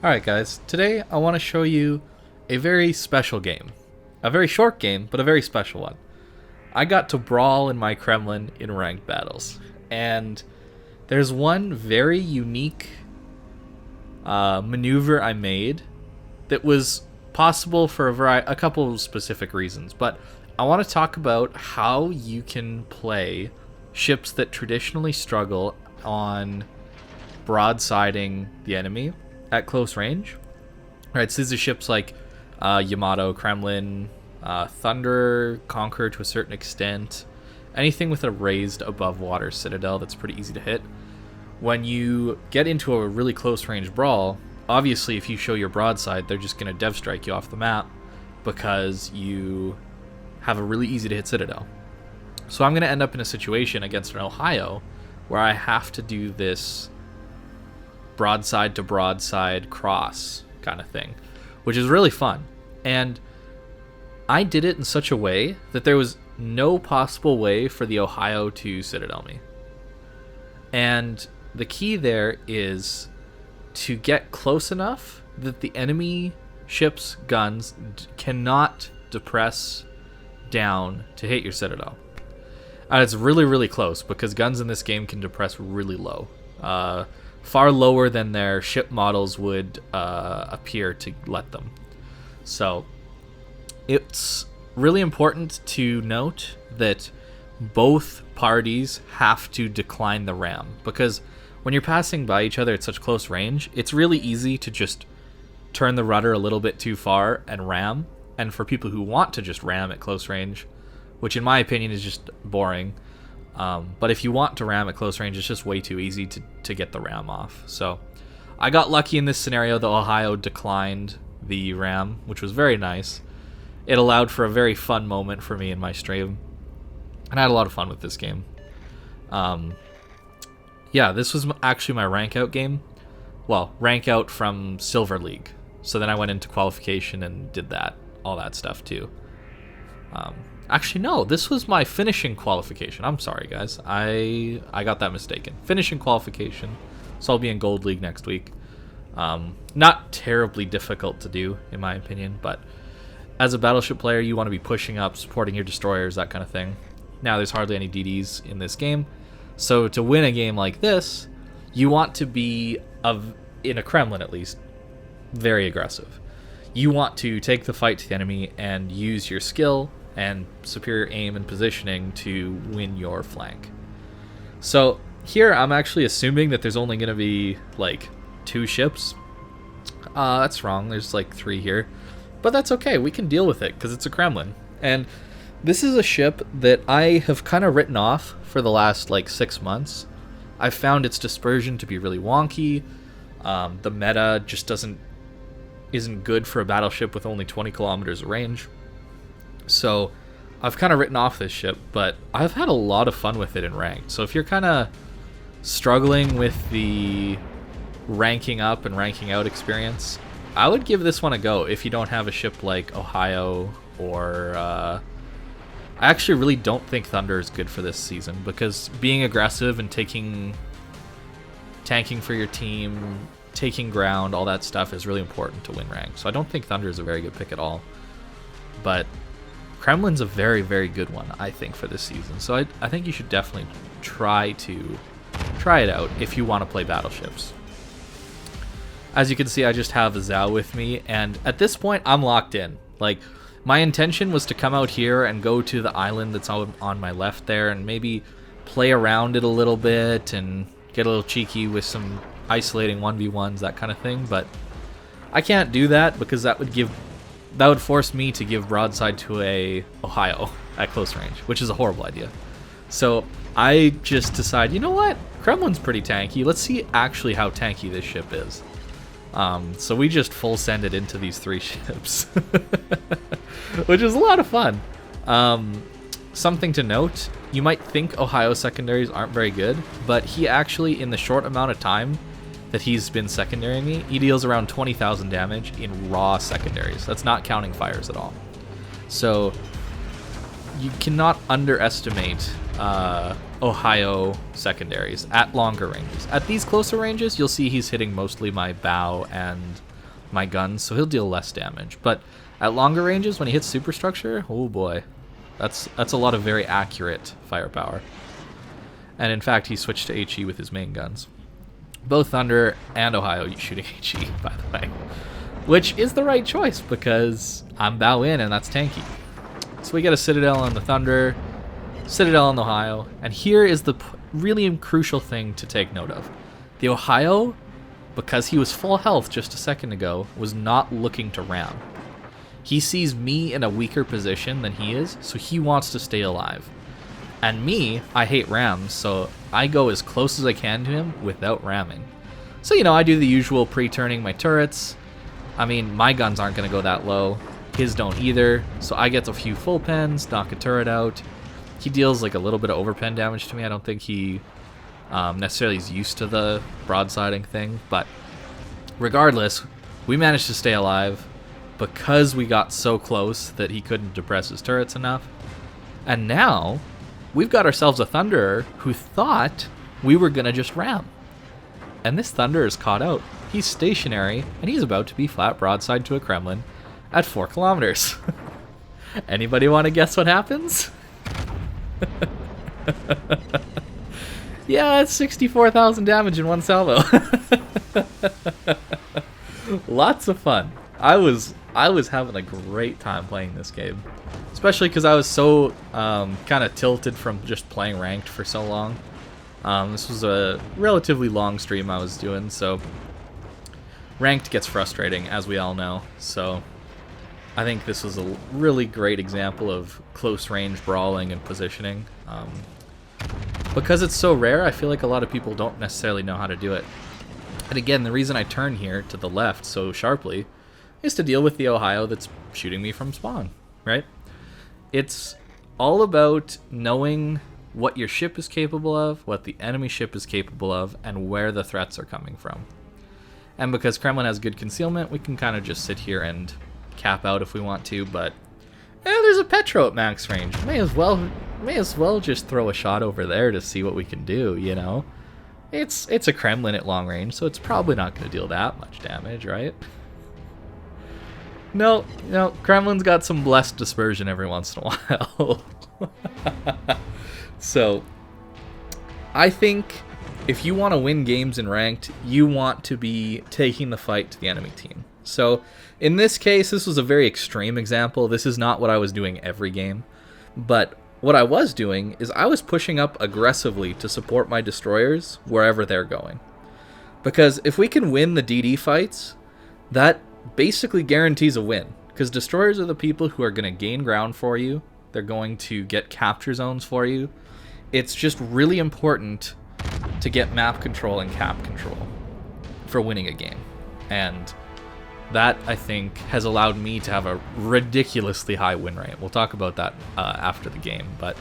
Alright guys, today I want to show you a very special game. A very short game, but a very special one. I got to brawl in my Kremlin in ranked battles. And there's one very unique maneuver I made that was possible for a couple of specific reasons. But I want to talk about how you can play ships that traditionally struggle on broadsiding the enemy at close range. Right, so these are ships like Yamato, Kremlin, Thunder, Conqueror to a certain extent. Anything with a raised above water citadel that's pretty easy to hit. When you get into a really close range brawl, obviously if you show your broadside, they're just going to dev strike you off the map because you have a really easy to hit citadel. So I'm going to end up in a situation against an Ohio where I have to do this broadside to broadside cross kind of thing, which is really fun. And I did it in such a way that there was no possible way for the Ohio to citadel me. And the key there is to get close enough that the enemy ship's guns cannot depress down to hit your citadel. And it's really, really close because guns in this game can depress really low. Far lower than their ship models would appear to let them. So it's really important to note that both parties have to decline the ram, because when you're passing by each other at such close range, it's really easy to just turn the rudder a little bit too far and ram. And for people who want to just ram at close range, which in my opinion is just boring, but if you want to ram at close range, it's just way too easy to get the ram off. So I got lucky in this scenario. The Ohio declined the ram, which was very nice. It allowed for a very fun moment for me in my stream, and I had a lot of fun with this game. Yeah, this was actually my rank out game. Well, rank out from Silver League. So then I went into qualification and did all that stuff too. Actually, no, this was my finishing qualification. I'm sorry, guys. I got that mistaken. Finishing qualification. So I'll be in Gold League next week. Not terribly difficult to do, in my opinion, but as a Battleship player, you want to be pushing up, supporting your destroyers, that kind of thing. Now, there's hardly any DDs in this game. So to win a game like this, you want to be, in a Kremlin at least, very aggressive. You want to take the fight to the enemy and use your skill and superior aim and positioning to win your flank. So here I'm actually assuming that there's only going to be like 2 ships. That's wrong. There's like 3 here. But that's okay. We can deal with it because it's a Kremlin. And this is a ship that I have kind of written off for the last like 6 months. I've found its dispersion to be really wonky. The meta just isn't good for a battleship with only 20 kilometers of range. So I've kind of written off this ship, but I've had a lot of fun with it in ranked. So if you're kind of struggling with the ranking up and ranking out experience, I would give this one a go if you don't have a ship like Ohio or I actually really don't think Thunder is good for this season, because being aggressive and tanking for your team, taking ground, all that stuff is really important to win rank. So I don't think Thunder is a very good pick at all. But Kremlin's a very, very good one, I think, for this season. So I think you should definitely try it out if you want to play Battleships. As you can see, I just have a Zhao with me, and at this point, I'm locked in. Like, my intention was to come out here and go to the island that's on my left there and maybe play around it a little bit and get a little cheeky with some isolating 1v1s, that kind of thing, but I can't do that because that would force me to give broadside to a Ohio at close range, which is a horrible idea. So I just decide, you know what? Kremlin's pretty tanky. Let's see actually how tanky this ship is. So we just full send it into these 3 ships, which is a lot of fun. Something to note, you might think Ohio secondaries aren't very good, but he actually, in the short amount of time that he's been secondarying me, he deals around 20,000 damage in raw secondaries. That's not counting fires at all. So you cannot underestimate Ohio secondaries at longer ranges. At these closer ranges, you'll see he's hitting mostly my bow and my guns, so he'll deal less damage. But at longer ranges, when he hits superstructure, oh boy, that's a lot of very accurate firepower. And in fact, he switched to HE with his main guns. Both Thunder and Ohio shooting HE, by the way. Which is the right choice, because I'm bow in, and that's tanky. So we get a Citadel on the Thunder, Citadel on the Ohio, and here is the really crucial thing to take note of. The Ohio, because he was full health just a second ago, was not looking to ram. He sees me in a weaker position than he is, so he wants to stay alive. And me, I hate rams, so I go as close as I can to him without ramming. So, you know, I do the usual pre-turning my turrets. I mean, my guns aren't going to go that low. His don't either. So I get a few full pens, knock a turret out. He deals like a little bit of overpen damage to me. I don't think he necessarily is used to the broadsiding thing. But regardless, we managed to stay alive because we got so close that he couldn't depress his turrets enough. And now we've got ourselves a Thunderer who thought we were going to just ram. And this Thunderer is caught out. He's stationary, and he's about to be flat broadside to a Kremlin at 4 kilometers. Anybody want to guess what happens? Yeah, it's 64,000 damage in one salvo. Lots of fun. I was having a great time playing this game, especially because I was so kind of tilted from just playing ranked for so long. This was a relatively long stream I was doing, so ranked gets frustrating, as we all know. So I think this was a really great example of close range brawling and positioning. Because it's so rare, I feel like a lot of people don't necessarily know how to do it. And again, the reason I turn here to the left so sharply is to deal with the Ohio that's shooting me from spawn, right? It's all about knowing what your ship is capable of, what the enemy ship is capable of, and where the threats are coming from. And because Kremlin has good concealment, we can kind of just sit here and cap out if we want to, but there's a Petro at max range. May as well just throw a shot over there to see what we can do, you know? It's a Kremlin at long range, so it's probably not going to deal that much damage, right? No, Kremlin's got some blessed dispersion every once in a while. So, I think if you want to win games in ranked, you want to be taking the fight to the enemy team. So, in this case, this was a very extreme example. This is not what I was doing every game. But what I was doing is I was pushing up aggressively to support my destroyers wherever they're going. Because if we can win the DD fights, that basically guarantees a win. Because destroyers are the people who are going to gain ground for you. They're going to get capture zones for you. It's just really important to get map control and cap control for winning a game. And that, I think, has allowed me to have a ridiculously high win rate. We'll talk about that after the game. But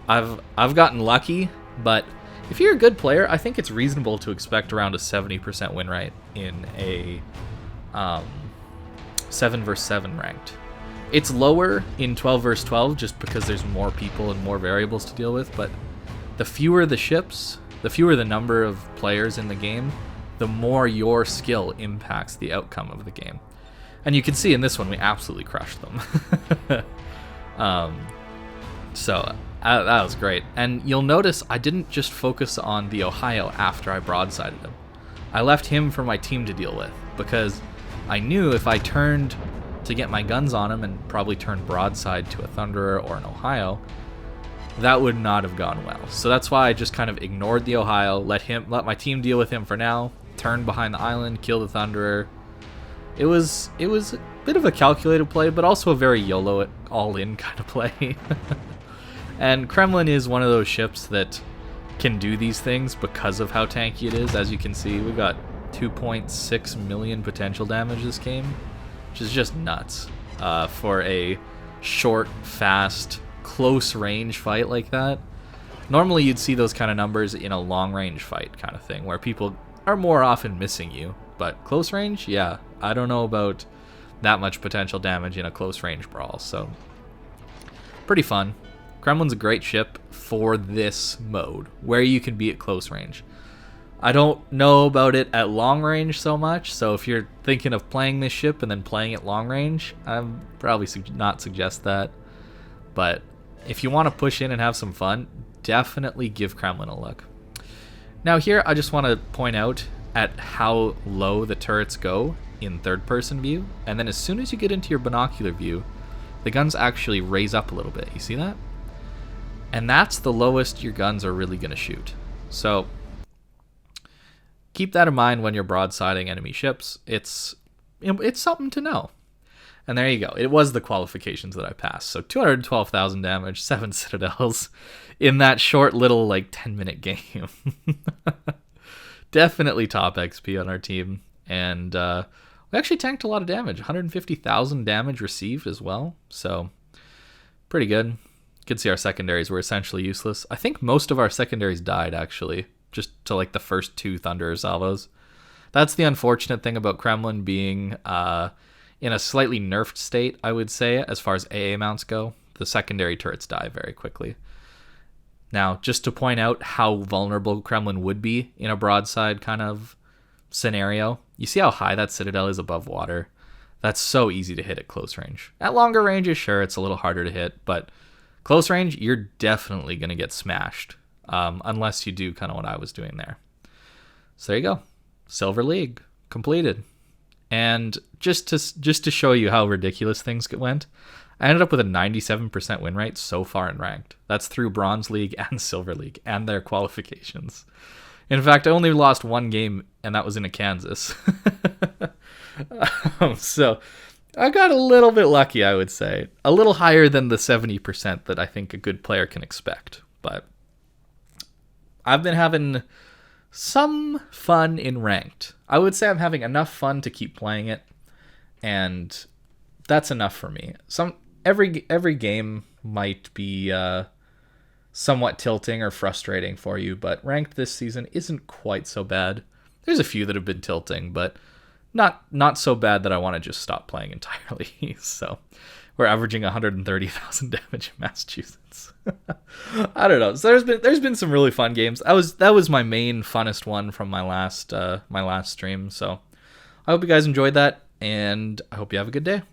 I've gotten lucky, but if you're a good player, I think it's reasonable to expect around a 70% win rate in a 7 vs 7 ranked. It's lower in 12 vs 12 just because there's more people and more variables to deal with, but the fewer the ships, the fewer the number of players in the game, the more your skill impacts the outcome of the game. And you can see in this one, we absolutely crushed them. So that was great. And you'll notice I didn't just focus on the Ohio after I broadsided him. I left him for my team to deal with, because I knew if I turned to get my guns on him and probably turned broadside to a Thunderer or an Ohio, that would not have gone well. So that's why I just kind of ignored the Ohio, let my team deal with him for now, turned behind the island, kill the Thunderer. It was a bit of a calculated play, but also a very YOLO all-in kind of play. And Kremlin is one of those ships that can do these things because of how tanky it is. As you can see, we've got 2.6 million potential damage this game, which is just nuts for a short, fast, close range fight like that. Normally you'd see those kind of numbers in a long range fight kind of thing, where people are more often missing you. But close range, yeah, I don't know about that much potential damage in a close range brawl. So pretty fun. Kremlin's a great ship for this mode, where you can be at close range. I don't know about it at long range so much, so if you're thinking of playing this ship and then playing it long range, I'm probably not suggest that. But if you want to push in and have some fun, definitely give Kremlin a look. Now here, I just want to point out at how low the turrets go in third-person view, and then as soon as you get into your binocular view, the guns actually raise up a little bit. You see that? And that's the lowest your guns are really going to shoot. So keep that in mind when you're broadsiding enemy ships. It's something to know. And there you go. It was the qualifications that I passed. So 212,000 damage, 7 citadels in that short little 10-minute game. Definitely top XP on our team. And we actually tanked a lot of damage. 150,000 damage received as well. So pretty good. You can see our secondaries were essentially useless. I think most of our secondaries died, actually. Just to the first 2 Thunderer salvos. That's the unfortunate thing about Kremlin being in a slightly nerfed state, I would say, as far as AA mounts go. The secondary turrets die very quickly. Now, just to point out how vulnerable Kremlin would be in a broadside kind of scenario, you see how high that citadel is above water? That's so easy to hit at close range. At longer ranges, sure, it's a little harder to hit, but close range, you're definitely going to get smashed. Unless you do kind of what I was doing there. So there you go. Silver League completed. And just to show you how ridiculous things went, I ended up with a 97% win rate so far in ranked. That's through Bronze League and Silver League and their qualifications. In fact, I only lost 1 game, and that was in a Kansas. So I got a little bit lucky, I would say. A little higher than the 70% that I think a good player can expect. But I've been having some fun in ranked. I would say I'm having enough fun to keep playing it, and that's enough for me. Every game might be somewhat tilting or frustrating for you, but ranked this season isn't quite so bad. There's a few that have been tilting, but not so bad that I want to just stop playing entirely. So we're averaging 130,000 damage in Massachusetts. I don't know. So there's been some really fun games. That was my main funnest one from my last stream. So I hope you guys enjoyed that, and I hope you have a good day.